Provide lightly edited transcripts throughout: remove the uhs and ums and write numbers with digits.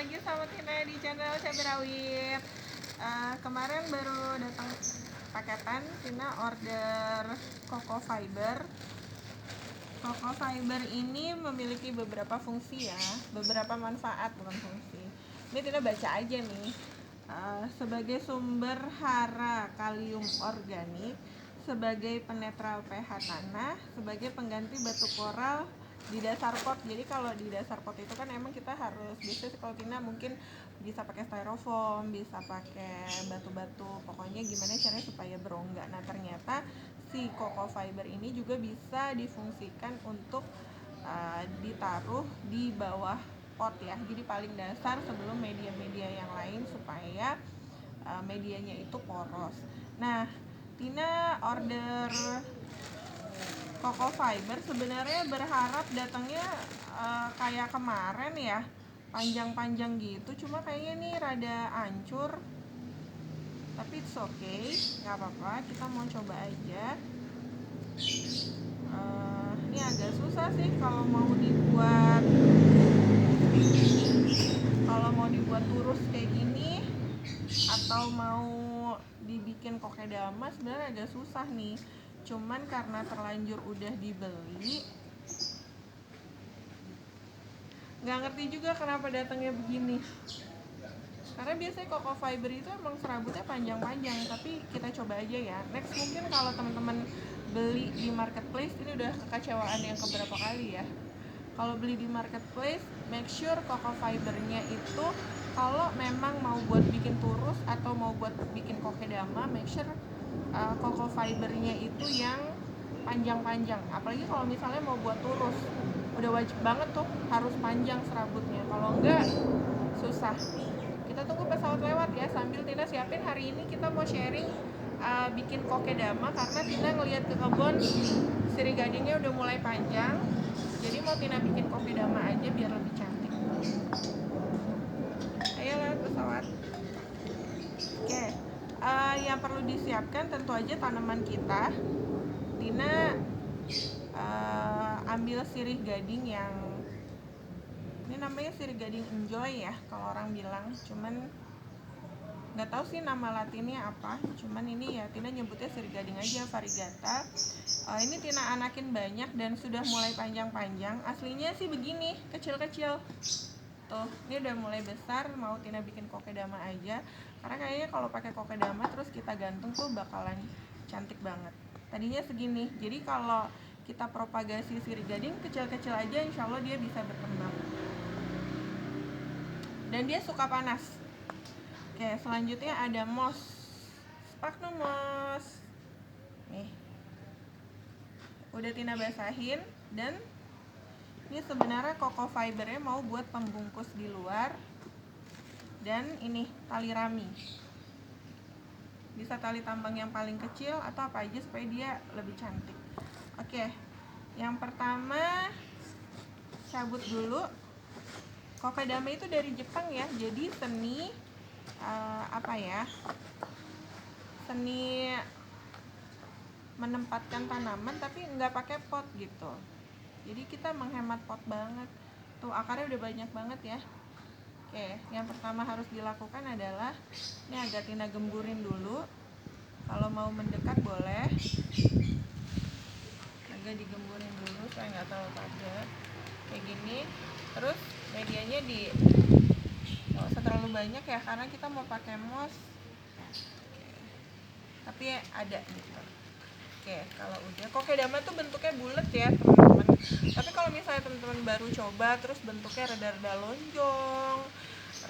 lagi sama Tina di channel Caberawit. Kemarin baru datang paketan, Tina order Coco Fiber. Coco Fiber ini memiliki beberapa fungsi ya, beberapa manfaat, bukan fungsi. Ini Tina baca aja nih. Sebagai sumber hara kalium organik, sebagai penetral pH tanah, sebagai pengganti batu koral di dasar pot. Jadi kalau di dasar pot itu kan emang kita harus, biasanya kalau Tina mungkin bisa pakai styrofoam, bisa pakai batu-batu, pokoknya gimana caranya supaya berongga. Nah ternyata si Coco Fiber ini juga bisa difungsikan untuk ditaruh di bawah pot ya, jadi paling dasar sebelum media-media yang lain supaya medianya itu poros. Nah, Tina order Coco Fiber sebenarnya berharap datangnya kayak kemarin ya, panjang-panjang gitu, cuma kayaknya nih rada hancur. Tapi it's okay, nggak apa-apa, kita mau coba aja. Ini agak susah sih kalau mau dibuat lurus kayak gini, atau mau dibikin kokedama sebenarnya agak susah nih. Cuman karena terlanjur udah dibeli, nggak ngerti juga kenapa datangnya begini. Karena biasanya Coco Fiber itu emang serabutnya panjang-panjang, tapi kita coba aja ya. Next mungkin kalau teman-teman beli di marketplace, ini udah kekecewaan yang keberapa kali ya. Kalau beli di marketplace, make sure Coco Fibernya itu kalau memang mau buat bikin turus atau mau buat bikin kokedama, make sure Coco Fibernya itu yang panjang-panjang. Apalagi kalau misalnya mau buat turus, udah wajib banget tuh harus panjang serabutnya. Kalau enggak, susah. Kita tunggu pesawat lewat ya, sambil Tina siapin hari ini kita mau sharing bikin kokedama, karena Tina ngelihat ke kebun sirih gadingnya udah mulai panjang, jadi mau Tina bikin kokedama aja biar lebih cantik. Ayo lewat pesawat. Oke, yang perlu disiapkan tentu aja tanaman kita. Tina ambil sirih gading yang ini namanya sirih gading enjoy ya kalau orang bilang, cuman nggak tahu sih nama latinnya apa, cuman ini ya Tina nyebutnya sirih gading aja, variegata. Ini Tina anakin banyak dan sudah mulai panjang-panjang. Aslinya sih begini, kecil-kecil tuh. Ini udah mulai besar, mau Tina bikin kokedama aja, karena kayaknya kalau pakai kokedama terus kita gantung tuh bakalan cantik banget. Tadinya segini, jadi kalau kita propagasi sirih gading kecil-kecil aja, insya Allah dia bisa berkembang dan dia suka panas. Oke, selanjutnya ada moss, sphagnum moss. Nih, udah Tina basahin, dan ini sebenarnya Coco Fibernya mau buat pembungkus di luar. Dan ini tali rami, bisa tali tambang yang paling kecil atau apa aja supaya dia lebih cantik. Oke, yang pertama cabut dulu. Kokedama itu dari Jepang ya, jadi seni seni menempatkan tanaman tapi nggak pakai pot gitu. Jadi kita menghemat pot banget. Tuh akarnya udah banyak banget ya. Oke, yang pertama harus dilakukan adalah ini agak Tina gemburin dulu. Kalau mau mendekat boleh, agak digemburin dulu supaya nggak terlalu padat kayak gini. Terus medianya nggak usah terlalu banyak ya, karena kita mau pakai moss. Tapi ada gitu. Oke, kalau udah, kokedama tuh bentuknya bulat ya teman-teman. Tapi kalau misalnya teman-teman baru coba terus bentuknya rada-rada lonjong,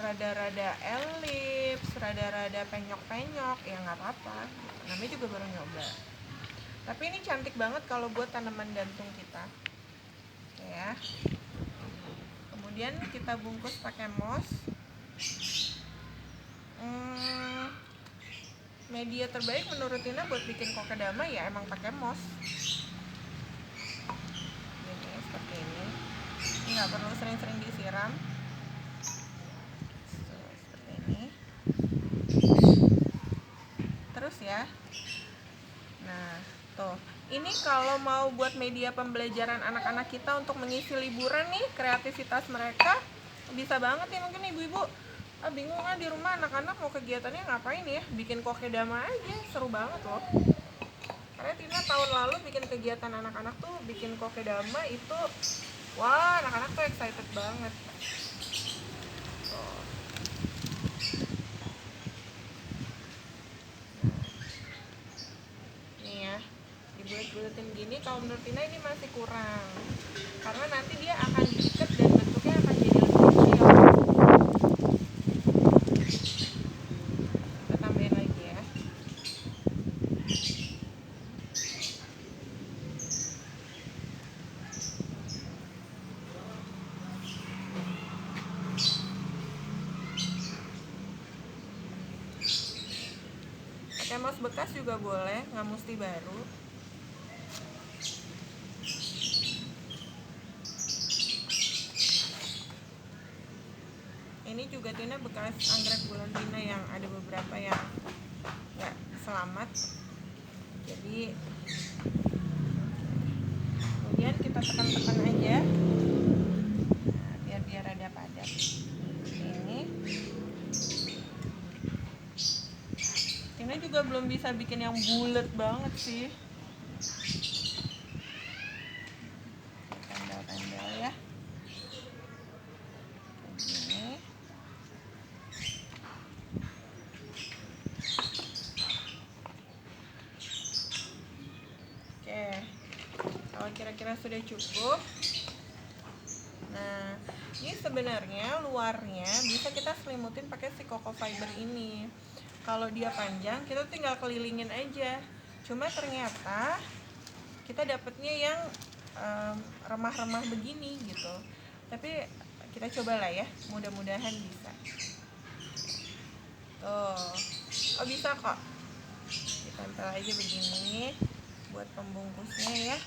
rada-rada elips, rada-rada penyok-penyok, ya nggak apa-apa. Namanya juga baru nyoba. Tapi ini cantik banget kalau buat tanaman gantung kita. Oke ya. Kemudian kita bungkus pakai moss. Media terbaik menurut Tina buat bikin kokedama ya emang pakai moss. Ini seperti ini. Ini nggak perlu sering-sering disiram. Seperti ini. Terus ya. Nah, tuh. Ini kalau mau buat media pembelajaran anak-anak kita untuk mengisi liburan nih, kreativitas mereka, Bisa banget ya mungkin ibu-ibu bingung di rumah anak-anak mau kegiatannya ngapain ya, bikin kokedama aja, seru banget loh. Karena Tina tahun lalu bikin kegiatan anak-anak tuh bikin kokedama itu, wah anak-anak tuh excited banget. Tuh. Nih ya, dibulet-buletin gini kalau menurut Tina ini masih kurang, karena nanti dia akan diikat dan bentuknya akan jadi lebih kecil. Kita tambahin lagi ya. Pakai mouse bekas juga boleh, nggak mesti baru. Ini juga Tina bekas anggrek bulan Tina yang ada beberapa yang nggak selamat, jadi kemudian kita tekan-tekan aja, nah, biar ada padat. Ini Tina juga belum bisa bikin yang bulat banget sih, tembel-tembel ya kayak gini. Oke, kalau kira-kira sudah cukup, nah ini sebenarnya luarnya bisa kita selimutin pakai si coco fiber ini. Kalau dia panjang kita tinggal kelilingin aja, cuma ternyata kita dapetnya yang remah-remah begini gitu. Tapi kita cobalah ya, mudah-mudahan bisa. Tuh, oh bisa kok, ditempel aja begini buat pembungkusnya ya.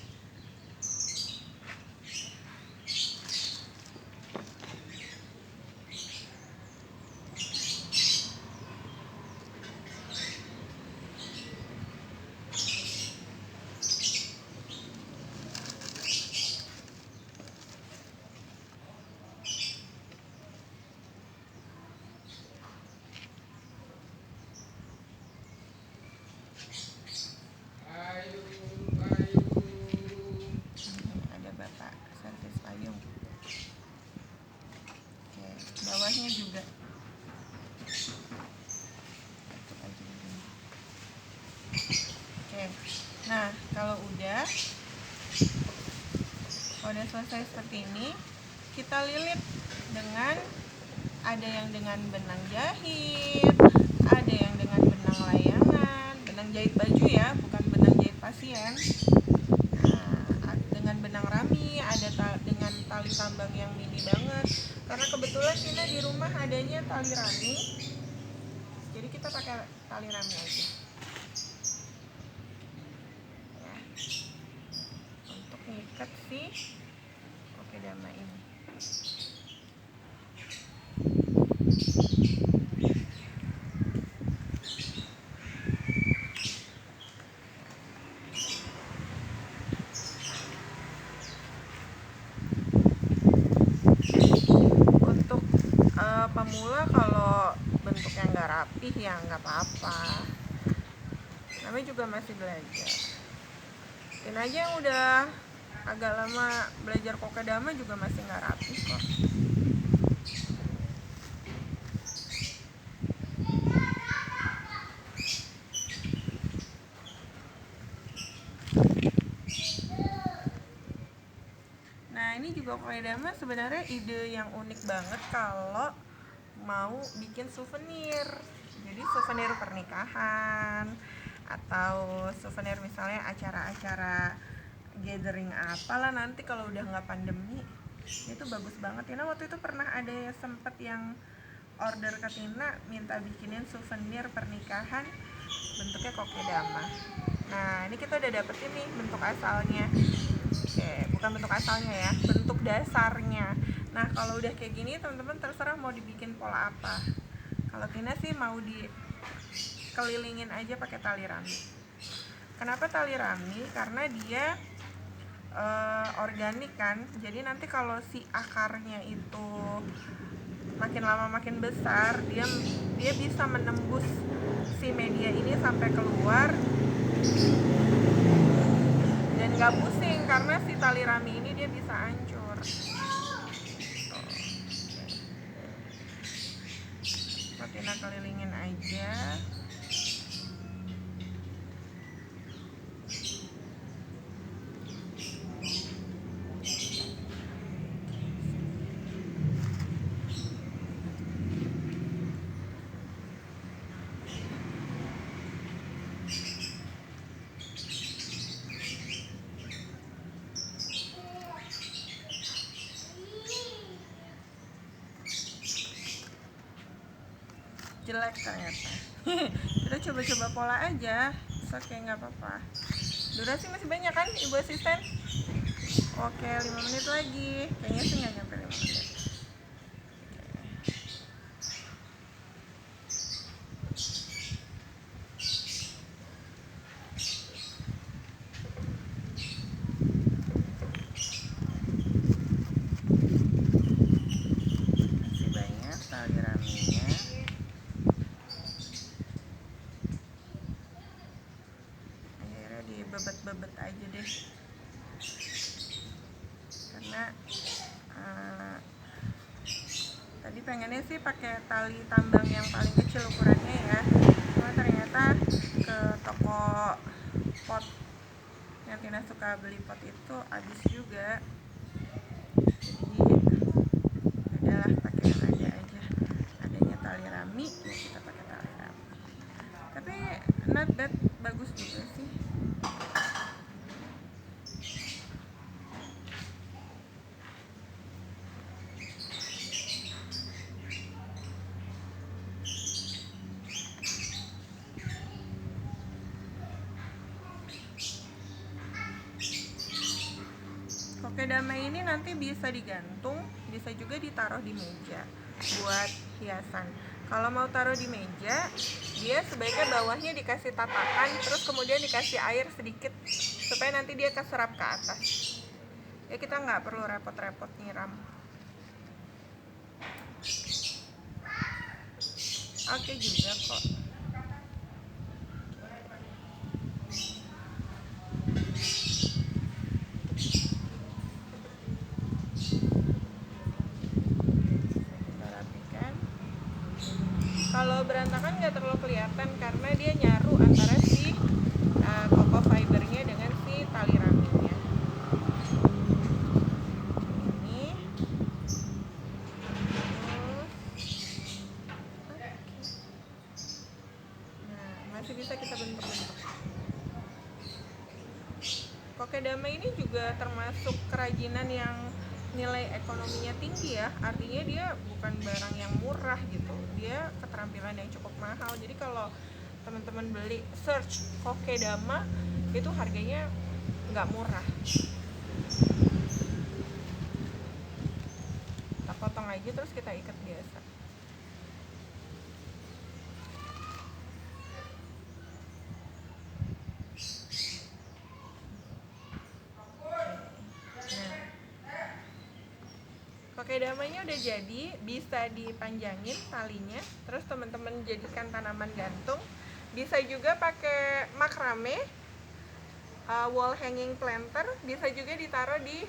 Ada bapak servis payung. Oke, bawahnya juga. Oke, nah kalau udah selesai seperti ini, kita lilit dengan, ada yang dengan benang jahit, ada yang dengan benang layangan, benang jahit baju ya, bukan benang jahit pasien. Nah, dengan benang rami, ada dengan tali tambang yang mini banget. Karena kebetulan Tina di rumah adanya tali rami, jadi kita pakai tali rami aja. Ya, untuk ngikat si kokedama ini. Untuk pemula kalau bentuknya nggak rapih ya nggak apa-apa, namanya juga masih belajar. Tina aja yang udah agak lama belajar kokedama juga masih nggak rapih kok. Nah ini juga kokedama sebenarnya ide yang unik banget kalau mau bikin souvenir. Jadi souvenir pernikahan atau souvenir misalnya acara-acara gathering apalah nanti kalau udah nggak pandemi, itu bagus banget. Tina waktu itu pernah ada sempet yang order ke Tina minta bikinin souvenir pernikahan bentuknya kokedama. Nah ini kita udah dapet ini bentuk asalnya. Oke, bukan bentuk asalnya ya, bentuk dasarnya. Nah kalau udah kayak gini teman-teman terserah mau dibikin pola apa. Kalau Tina sih mau dikelilingin aja pakai tali rami. Kenapa tali rami? Karena dia organik kan, jadi nanti kalau si akarnya itu makin lama makin besar, dia bisa menembus si media ini sampai keluar dan nggak pusing karena si tali rami ini dia bisa hancur. Tina kelilingin aja. Jelek ternyata. Kita coba-coba pola aja. Oke, nggak apa-apa. Durasi masih banyak kan, Ibu Asisten? Oke, 5 menit lagi. Kayaknya sih nggak nyampe 5 menit. Masih banyak tali raminya. Akhirnya dibebet-bebet aja deh. Karena tadi pengennya sih pakai tali tambang yang paling kecil ukurannya ya, cuma ternyata ke toko pot yang Tina suka beli pot itu habis juga, jadi udahlah pakai yang ada aja. Adanya tali rami ya kita pakai tali rami, tapi not bad, bagus juga sih. Kokedama ini nanti bisa digantung, bisa juga ditaruh di meja buat hiasan. Kalau mau taruh di meja, dia sebaiknya bawahnya dikasih tatakan, terus kemudian dikasih air sedikit supaya nanti dia keserap ke atas. Ya kita nggak perlu repot-repot nyiram. Oke juga kok. Kalau berantakan nggak terlalu kelihatan karena dia nyaru antara si koko fibernya dengan si tali raminya. Ini nah, masih bisa kita bentuk-bentuk. Kokedama ini juga termasuk kerajinan yang nilai ekonominya tinggi ya, artinya dia bukan barang yang murah gitu, dia keterampilan yang cukup mahal. Jadi kalau teman-teman beli search kokedama itu harganya nggak murah. Kita potong aja terus kita ikat biasa. Kokedamanya udah jadi, bisa dipanjangin talinya, terus teman-teman jadikan tanaman gantung. Bisa juga pakai makrame, wall hanging planter, bisa juga ditaruh di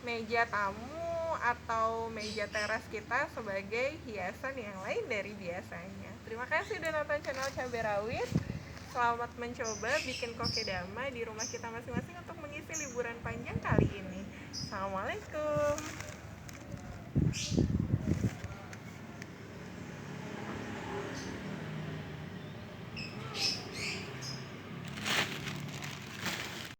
meja tamu atau meja teras kita sebagai hiasan yang lain dari biasanya. Terima kasih udah nonton channel Cabai Rawit. Selamat mencoba bikin kokedama di rumah kita masing-masing untuk mengisi liburan panjang kali ini. Assalamualaikum.